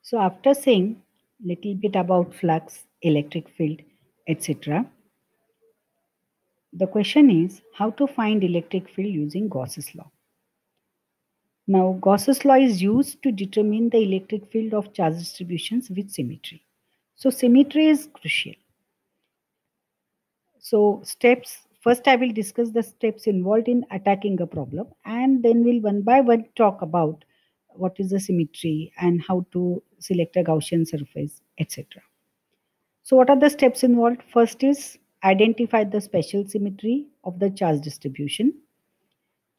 So after saying little bit about flux, electric field, etc., the question is how to find electric field using Gauss's law. Now, Gauss's law is used to determine the electric field of charge distributions with symmetry. So symmetry is crucial. So steps, first I will discuss the steps involved in attacking a problem, and then we'll one by one talk about what is the symmetry and how to select a Gaussian surface, etc. So what are the steps involved? First is identify the special symmetry of the charge distribution.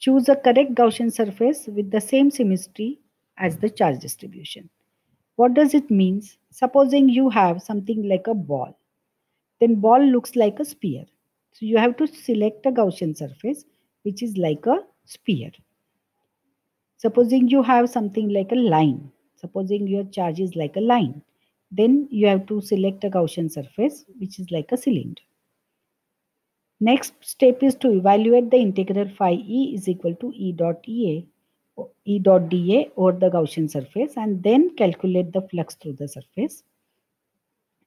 Choose a correct Gaussian surface with the same symmetry as the charge distribution. What does it mean? Supposing you have something like a ball, then ball looks like a sphere. So you have to select a Gaussian surface which is like a sphere. Supposing you have something like a line, supposing your charge is like a line, then you have to select a Gaussian surface which is like a cylinder. Next step is to evaluate the integral phi E is equal to E dot dA over the Gaussian surface, and then calculate the flux through the surface.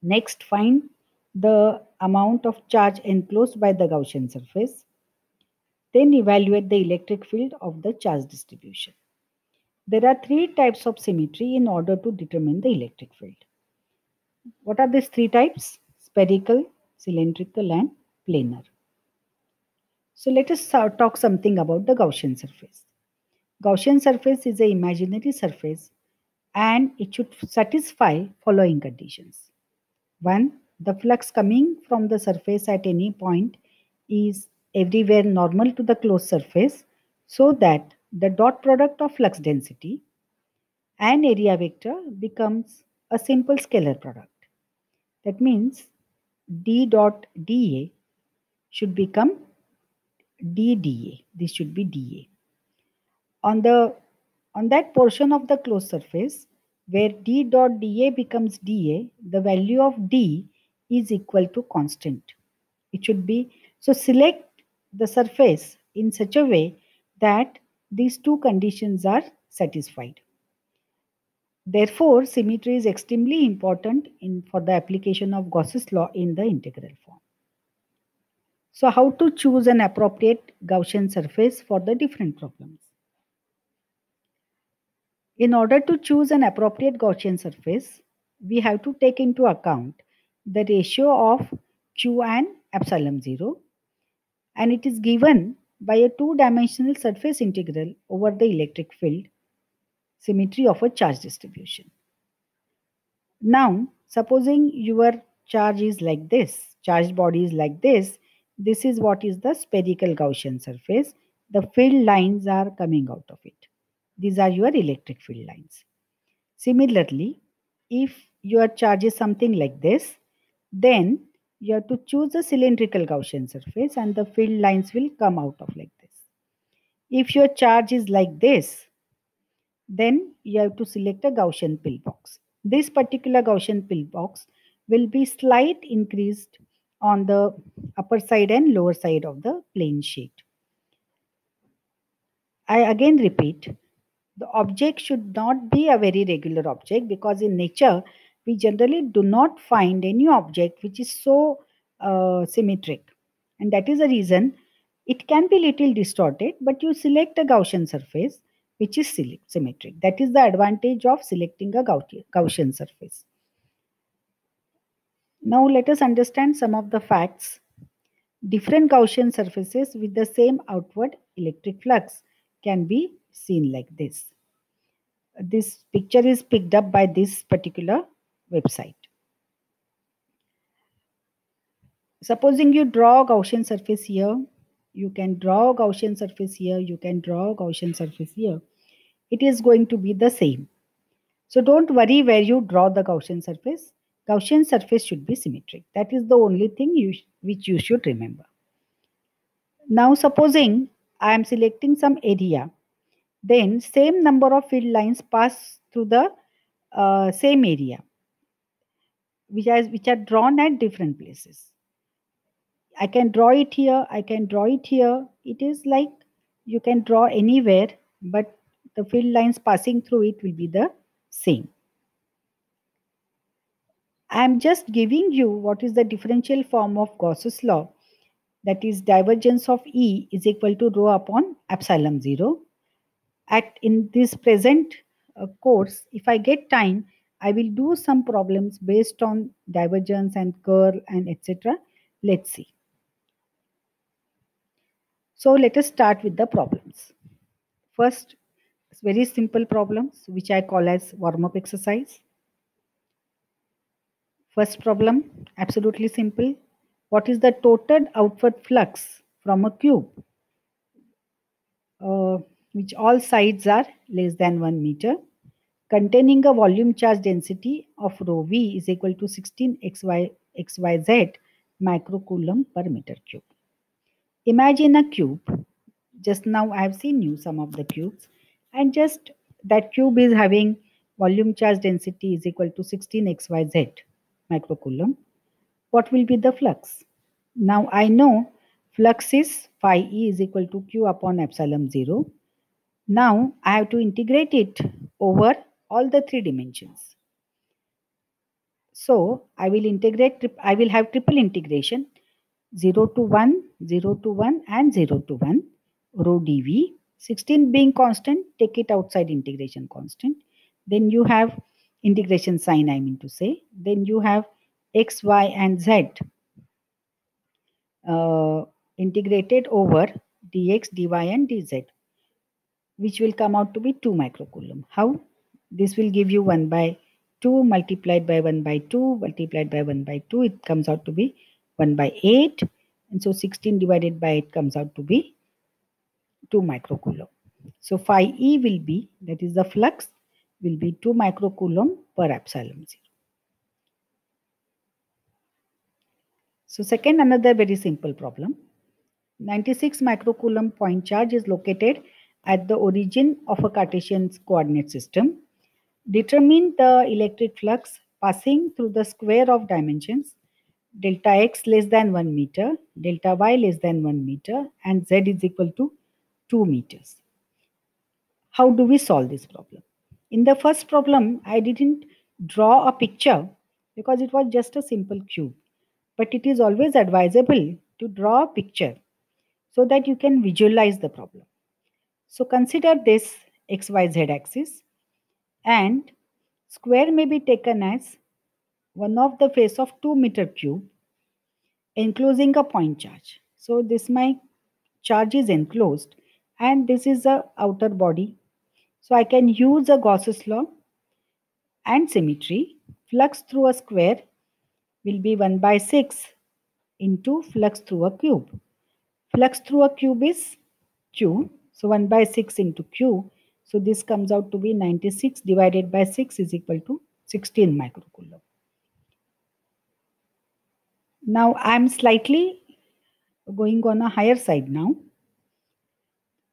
Next, find the amount of charge enclosed by the Gaussian surface. Then evaluate the electric field of the charge distribution. There are three types of symmetry in order to determine the electric field. What are these three types? Spherical, cylindrical, and planar. So let us talk something about the Gaussian surface. Gaussian surface is an imaginary surface and it should satisfy following conditions. 1. The flux coming from the surface at any point is everywhere normal to the closed surface, so that the dot product of flux density and area vector becomes a simple scalar product. That means d dot dA should become dDA. This should be dA. On that portion of the closed surface where d dot dA becomes dA, the value of d is equal to constant. It should be, so select the surface in such a way that these two conditions are satisfied. Therefore, symmetry is extremely important for the application of Gauss's law in the integral form. So how to choose an appropriate Gaussian surface for the different problems? In order to choose an appropriate Gaussian surface, we have to take into account the ratio of Q and epsilon 0, and it is given by a two-dimensional surface integral over the electric field symmetry of a charge distribution. Now, supposing your charge is like this, charged body is like this is what is the spherical Gaussian surface. The field lines are coming out of it. These are your electric field lines. Similarly, if your charge is something like this, then you have to choose a cylindrical Gaussian surface and the field lines will come out of like this. If your charge is like this, then you have to select a Gaussian pillbox. This particular Gaussian pillbox will be slight increased on the upper side and lower side of the plane sheet. I again repeat, the object should not be a very regular object, because in nature we generally do not find any object which is so symmetric, and that is the reason it can be little distorted, but you select a Gaussian surface which is symmetric. That is the advantage of selecting a Gaussian surface. Now let us understand some of the facts. Different Gaussian surfaces with the same outward electric flux can be seen like this. This picture is picked up by this particular website. Supposing you draw a Gaussian surface here, you can draw a Gaussian surface here, you can draw a Gaussian surface here. It is going to be the same. So don't worry where you draw the Gaussian surface. Gaussian surface should be symmetric. That is the only thing which you should remember. Now supposing I am selecting some area, then same number of field lines pass through the same area, which are drawn at different places. I can draw it here, I can draw it here. It is like you can draw anywhere, but the field lines passing through it will be the same. I am just giving you what is the differential form of Gauss's law, that is divergence of E is equal to rho upon epsilon 0. In this present course, if I get time, I will do some problems based on divergence and curl and etc. Let's see. So let us start with the problems. First, very simple problems which I call as warm-up exercise. First problem, absolutely simple. What is the total outward flux from a cube which all sides are less than 1 meter, containing a volume charge density of rho v is equal to 16 xyz microcoulomb per meter cube. Imagine a cube. Just now I have seen you some of the cubes, and just that cube is having volume charge density is equal to 16 xyz microcoulomb. What will be the flux? Now I know flux is phi e is equal to q upon epsilon 0. Now I have to integrate it over all the three dimensions. So I will have triple integration 0 to 1, 0 to 1 and 0 to 1 rho dv. 16 being constant, take it outside integration constant. Then you have integration sign, I mean to say. Then you have x, y and z integrated over dx, dy and dz, which will come out to be 2 microcoulomb. How? This will give you 1 by 2 multiplied by 1 by 2 multiplied by 1 by 2. It comes out to be 1 by 8. And so 16 divided by 8 comes out to be 2 microcoulomb. So phi E will be, that is the flux, will be 2 microcoulomb per epsilon 0. So second, another very simple problem. 96 microcoulomb point charge is located at the origin of a Cartesian coordinate system. Determine the electric flux passing through the square of dimensions delta x less than 1 meter, delta y less than 1 meter, and z is equal to 2 meters. How do we solve this problem? In the first problem, I didn't draw a picture because it was just a simple cube. But it is always advisable to draw a picture so that you can visualize the problem. So consider this xyz axis, and square may be taken as one of the face of 2 meter cube enclosing a point charge. So this my charge is enclosed and this is the outer body. So I can use a Gauss's law and symmetry. Flux through a square will be 1 by 6 into flux through a cube. Flux through a cube is q. So 1 by 6 into q. So this comes out to be 96 divided by 6 is equal to 16 microcoulomb. Now I am slightly going on a higher side now.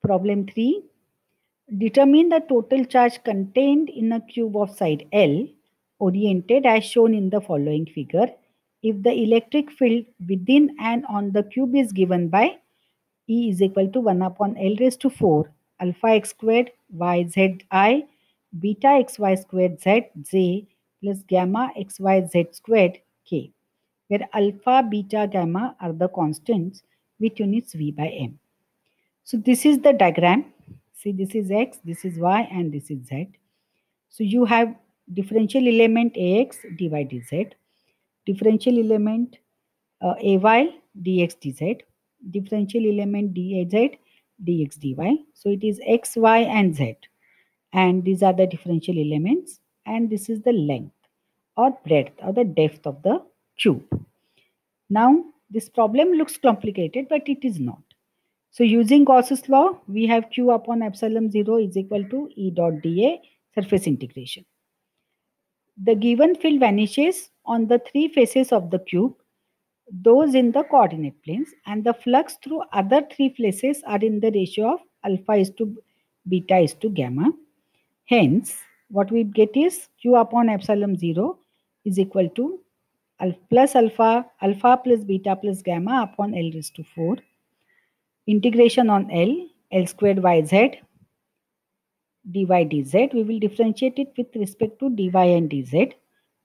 Problem 3. Determine the total charge contained in a cube of side L oriented as shown in the following figure if the electric field within and on the cube is given by E is equal to 1 upon L raised to 4 alpha x squared y z I beta xy squared z j plus gamma xy z squared k, where alpha, beta, gamma are the constants with units v by m. So this is the diagram. See, this is x, this is y, and this is z. So you have differential element ax dy dz, differential element ay dx dz, differential element daz dx dy. So it is x, y, and z, and these are the differential elements, and this is the length or breadth or the depth of the cube. Now this problem looks complicated, but it is not. So using Gauss's law, we have q upon epsilon 0 is equal to E dot dA surface integration. The given field vanishes on the three faces of the cube, those in the coordinate planes, and the flux through other three faces are in the ratio of alpha is to beta is to gamma. Hence, what we get is q upon epsilon 0 is equal to alpha plus beta plus gamma upon L raised to 4. Integration on L squared yz dy dz. We will differentiate it with respect to dy and dz.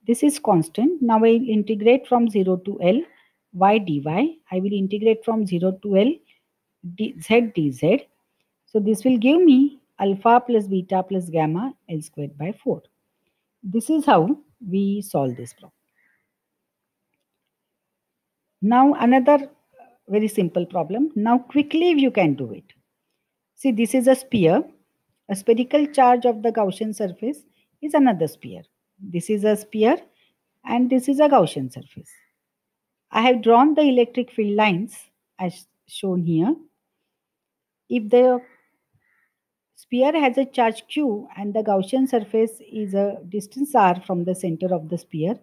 This is constant. Now I will integrate from 0 to L y dy. I will integrate from 0 to L z dz. So this will give me alpha plus beta plus gamma L squared by 4. This is how we solve this problem. Now another very simple problem. Now quickly you can do it. See, this is a sphere. A spherical charge of the Gaussian surface is another sphere. This is a sphere and this is a Gaussian surface. I have drawn the electric field lines as shown here. If the sphere has a charge q and the Gaussian surface is a distance r from the center of the sphere,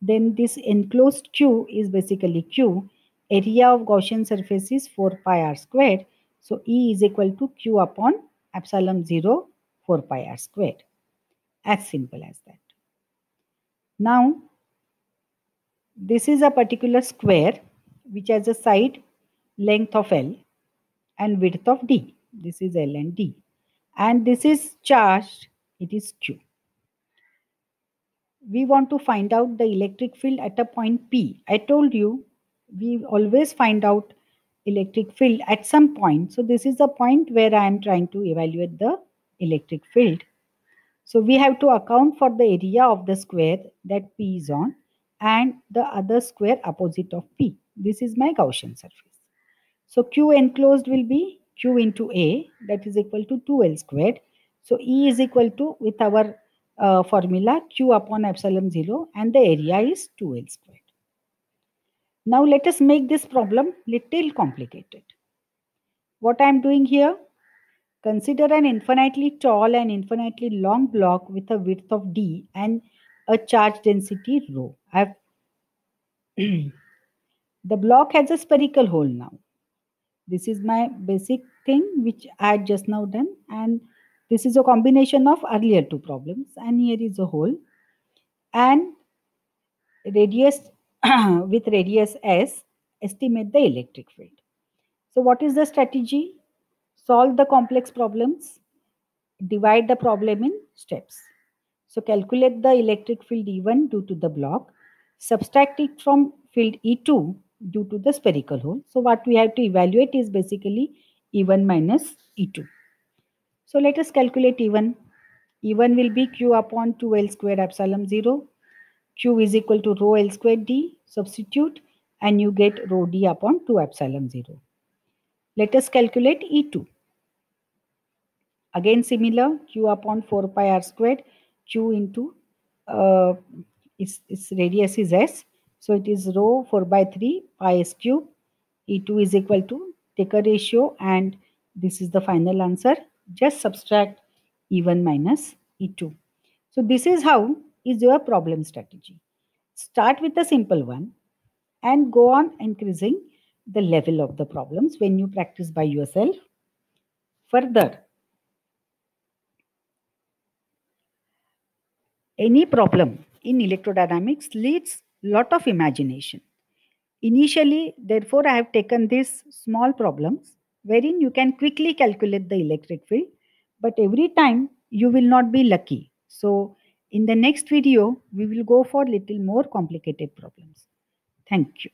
then this enclosed q is basically q. Area of Gaussian surface is 4 pi r squared. So E is equal to q upon epsilon 0 4 pi r squared. As simple as that. Now, this is a particular square which has a side length of L and width of D. This is L and D. And this is charged, it is Q. We want to find out the electric field at a point P. I told you we always find out electric field at some point. So this is the point where I am trying to evaluate the electric field. So we have to account for the area of the square that P is on and the other square opposite of P. This is my Gaussian surface. So Q enclosed will be Q into A, that is equal to 2L squared. So E is equal to, with our formula, Q upon epsilon 0 and the area is 2L squared. Now let us make this problem little complicated. What I am doing here? Consider an infinitely tall and infinitely long block with a width of d and a charge density rho. The block has a spherical hole now. This is my basic thing which I had just now done, and this is a combination of earlier two problems, and here is a hole and radius with radius s, estimate the electric field. So what is the strategy? Solve the complex problems. Divide the problem in steps. So calculate the electric field E1 due to the block. Subtract it from field E2 due to the spherical hole. So what we have to evaluate is basically E1 minus E2. So let us calculate E1. E1 will be Q upon 2L squared epsilon 0. Q is equal to rho L squared D. Substitute and you get rho D upon 2 epsilon 0. Let us calculate E2. Again similar, Q upon 4 pi r squared, Q into its radius is S. So it is rho 4 by 3 pi s cube. E2 is equal to, take a ratio and this is the final answer. Just subtract E1 minus E2. So this is how is your problem strategy. Start with a simple one and go on increasing the level of the problems when you practice by yourself. Further, any problem in electrodynamics needs lot of imagination. Initially, therefore, I have taken these small problems wherein you can quickly calculate the electric field, but every time you will not be lucky. So in the next video, we will go for little more complicated problems. Thank you.